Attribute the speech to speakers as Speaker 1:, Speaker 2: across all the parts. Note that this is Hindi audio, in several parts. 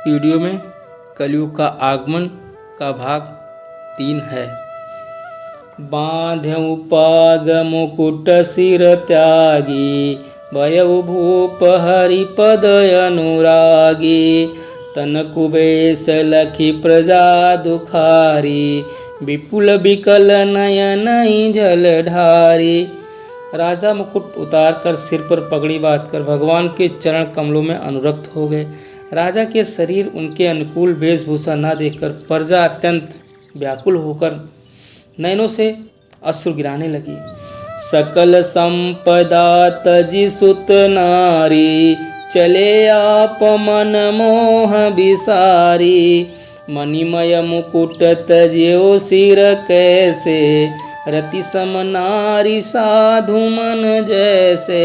Speaker 1: वीडियो में कलयुग का आगमन का भाग 3 है। बांध्यउ पाग मुकुट सिर त्यागी, भयउ भूप हरिपद अनुरागी। तन कुबेश लखी प्रजा दुखारी, विपुल विकल नयन जलधारी। राजा मुकुट उतारकर सिर पर पगड़ी बांधकर भगवान के चरण कमलों में अनुरक्त हो गए। राजा के शरीर उनके अनुकूल वेशभूषा न देखकर प्रजा अत्यंत व्याकुल होकर नयनों से अश्रु गिराने लगी। सकल संपदा तजी सुत नारी, चले आप मन मोह बिसारी। मणिमय मुकुट तज्यो सिर कैसे, रति सम नारी साधु मन जैसे।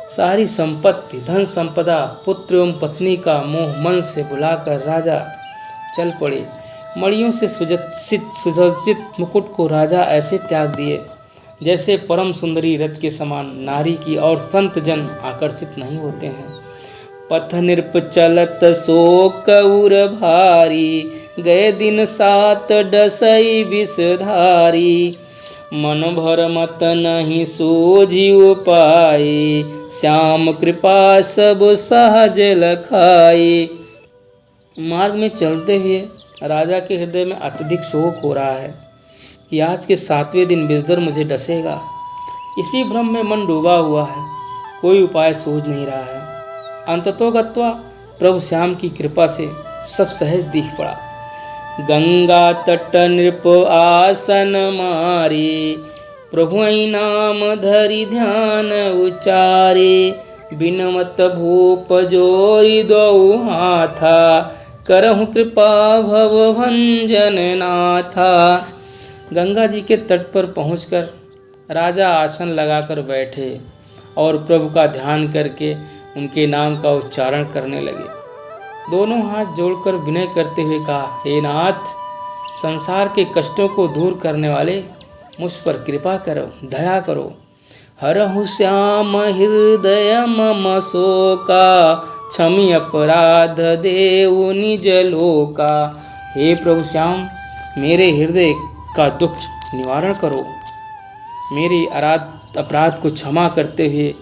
Speaker 1: सारी संपत्ति, धन संपदा, पुत्र एवं पत्नी का मोह मन से भुलाकर राजा चल पड़े। मणियों से सुसज्जित मुकुट को राजा ऐसे त्याग दिए जैसे परम सुंदरी रथ के समान नारी की और संत जन आकर्षित नहीं होते हैं। पथ नृप चलत शोक उर भारी, गए दिन 7 डसई विषधारी। मन भर मत नहीं सूझी उपाय, श्याम कृपा सब सहज लखाई। मार्ग में चलते हुए राजा के हृदय में अत्यधिक शोक हो रहा है कि आज के 7वें दिन विषधर मुझे डसेगा। इसी भ्रम में मन डूबा हुआ है, कोई उपाय सूझ नहीं रहा है। अंततोगत्वा प्रभु श्याम की कृपा से सब सहज दिख पड़ा। गंगा तट नृप आसन मारी, प्रभु नाम धरि ध्यान उचारे। बिनमत भूप जोरी दो हाथा, करहु कृपा भव भंजन नाथा। गंगा जी के तट पर पहुंचकर राजा आसन लगाकर बैठे और प्रभु का ध्यान करके उनके नाम का उच्चारण करने लगे। दोनों हाथ जोड़कर विनय करते हुए कहा, हे नाथ, संसार के कष्टों को दूर करने वाले, मुझ पर कृपा करो, दया करो। हरहु श्याम हृदय मम शोका, क्षमि अपराध देव निज लोका। हे प्रभु श्याम, मेरे हृदय का दुख निवारण करो, मेरे अपराध को क्षमा करते हुए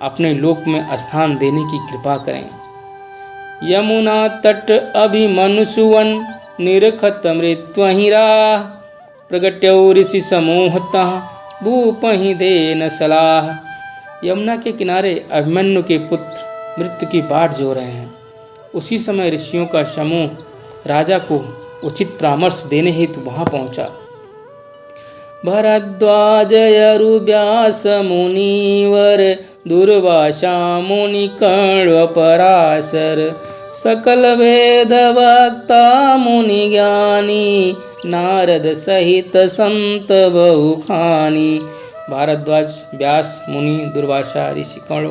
Speaker 1: अपने लोक में स्थान देने की कृपा करें। यमुना तट अभिमनु सुवन, निरखत मृत्वहि राह। प्रगट्यौ ऋषि समूहतः, भूपहि देन सलाह। यमुना के किनारे अभिमन्यु के पुत्र मृत्यु की बाट जो रहे हैं। उसी समय ऋषियों का समूह राजा को उचित परामर्श देने हेतु वहां पहुंचा। भरद्वाज यरु व्यास मुनिवर, दुर्वासा मुनि कण्व पराशर। सकल वेद वक्ता मुनि ज्ञानी, नारद सहित संत बहुखानी। भारद्वाज, व्यास मुनि, दुर्वासा ऋषि कण्व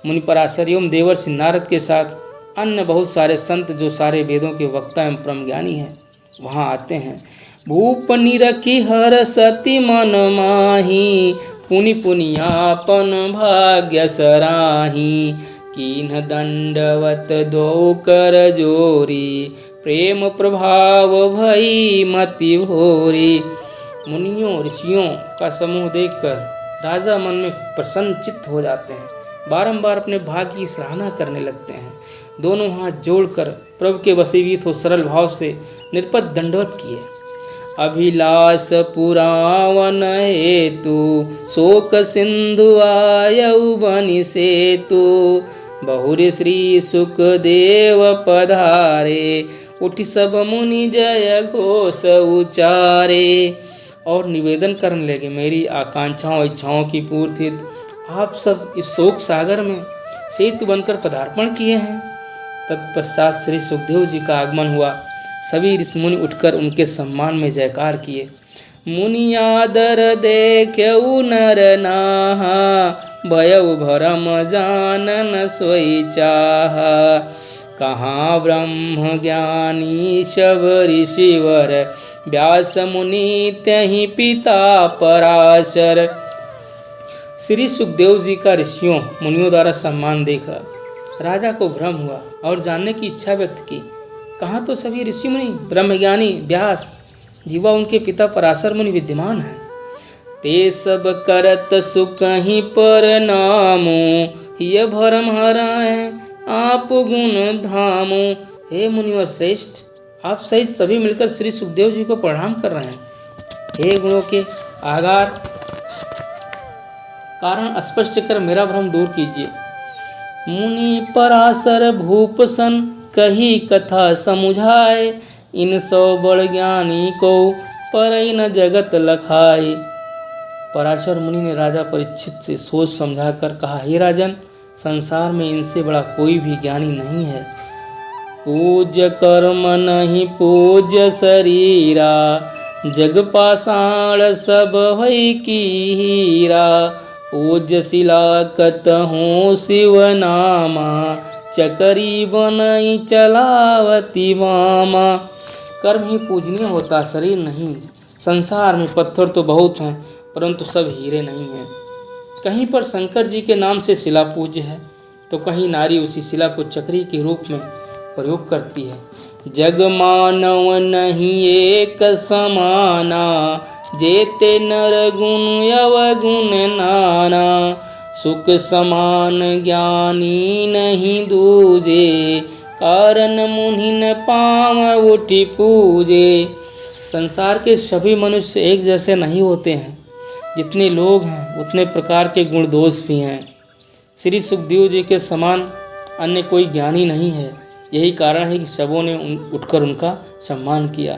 Speaker 1: मुनि पराशर एवं देवर्षि नारद के साथ अन्य बहुत सारे संत जो सारे वेदों के वक्ता एवं परम ज्ञानी हैं वहाँ आते हैं। भूप निरखी हर सती मन माही, पुनि पुनियापन भाग्य सराही। कीन्ह दंडवत दो कर जोरी, प्रेम प्रभाव भई मति भोरी। मुनियों ऋषियों का समूह देखकर राजा मन में प्रसन्नचित्त हो जाते हैं, बारंबार अपने भाग्य की सराहना करने लगते हैं। दोनों हाथ जोड़कर प्रभु के वशीभूत हो सरल भाव से निर्पद दंडवत किए। अभिलाष पुरावन हेतु, शोक सिंधु आयउ बनि सेतु। बहुरी श्री सुखदेव पधारे, उठि सब मुनि जय घोष उचारे। और निवेदन करने लगे, मेरी आकांक्षाओं इच्छाओं की पूर्ति हेतु आप सब इस शोक सागर में सेतु बनकर पदार्पण किए हैं। तत्पश्चात श्री सुखदेव जी का आगमन हुआ। सभी ऋषि मुनि उठकर उनके सम्मान में जयकार किए। मुनि आदर देख्यउ नर नाहा, भयउ भरम जानन सोई चाहा। कहाँ ब्रह्म ज्ञानी सब ऋषिवर, व्यास मुनि त्यहि पिता पराशर। श्री सुखदेव जी का ऋषियों मुनियों द्वारा सम्मान देखा राजा को भ्रम हुआ और जानने की इच्छा व्यक्त की। कहाँ तो सभी ऋषि मुनि, ब्रह्मज्ञानी व्यास, जीवा उनके पिता पराशर मुनि विद्यमान हैं। ते सब करत सुकहीं पर नामो, ये भरम हराए आप गुण धामो। हे मुनिवर श्रेष्ठ, आप सहित सभी मिलकर श्री सुखदेव जी को प्रणाम कर रहे हैं। हे गुणों के आगार, कारण स्पष्ट कर मेरा भ्रम दूर कीजिए। मुनि पराशर भूप सन कही कथा समुझाए, इन सौ बड़ ज्ञानी को परई न जगत लखाए। पराशर मुनि ने राजा परीक्षित से सोच समझाकर कहा, हे राजन, संसार में इनसे बड़ा कोई भी ज्ञानी नहीं है। पूज्य कर्म नहीं पूज्य शरीरा, जग पाषाण सब होई की हीरा। पूज्य शिला कतहु शिव नामा, चकरी बनई चलावती वामा। कर्म ही पूजनीय होता, शरीर नहीं। संसार में पत्थर तो बहुत हैं, परंतु सब हीरे नहीं हैं। कहीं पर शंकर जी के नाम से शिला पूज्य है, तो कहीं नारी उसी शिला को चक्री के रूप में प्रयोग करती है। जग मानव नहीं एक समाना, जेते नर गुण अवगुण नाना। सुख समान ज्ञानी नहीं दूजे, कारण मुनिन पाँव उठी पूजे। संसार के सभी मनुष्य एक जैसे नहीं होते हैं। जितने लोग हैं उतने प्रकार के गुण दोष भी हैं। श्री सुखदेव जी के समान अन्य कोई ज्ञानी नहीं है। यही कारण है कि सबों ने उठकर उनका सम्मान किया।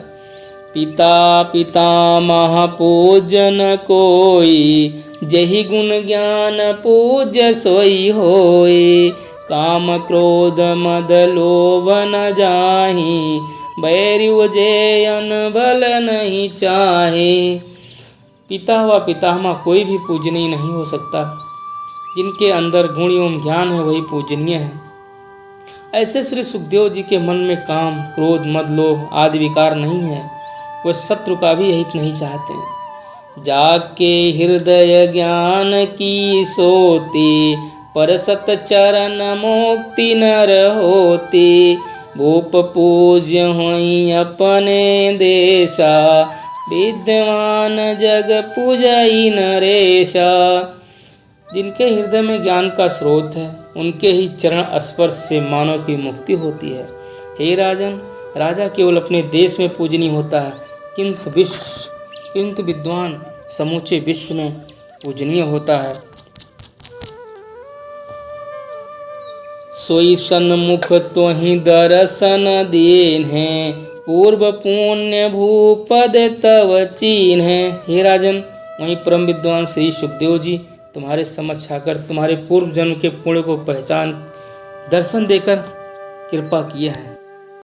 Speaker 1: पिता पितामह पूजन कोई, जही गुण ज्ञान पूज्य सोई होई। काम क्रोध मद लोभ न जाहि, बैरु जेयन बल नहीं चाहे। पिता व पितामह कोई भी पूजनीय नहीं हो सकता। जिनके अंदर गुण एवं ज्ञान है वही पूजनीय है। ऐसे श्री सुखदेव जी के मन में काम क्रोध मद लोभ आदि विकार नहीं है। वे शत्रु का भी हित नहीं चाहते। जाके हृदय ज्ञान की सोती, पर सत चरण मुक्ति नर होती। भूप पूज्य होई अपने देशा, विद्वान जग पूजई नरेशा। जिनके हृदय में ज्ञान का स्रोत है, उनके ही चरण स्पर्श से मानव की मुक्ति होती है। हे राजन, राजा केवल अपने देश में पूजनीय होता है, किंतु विद्वान समूचे विश्व में पूजनीय होता है। सोई सन्मुख तोहि दर्शन दीन है, पूर्व पुण्य भूपद तव चीन है। हे राजन, वहीं परम विद्वान श्री सुखदेव जी तुम्हारे समक्ष आकर तुम्हारे पूर्व जन्म के पुण्य को पहचान दर्शन देकर कृपा किया है।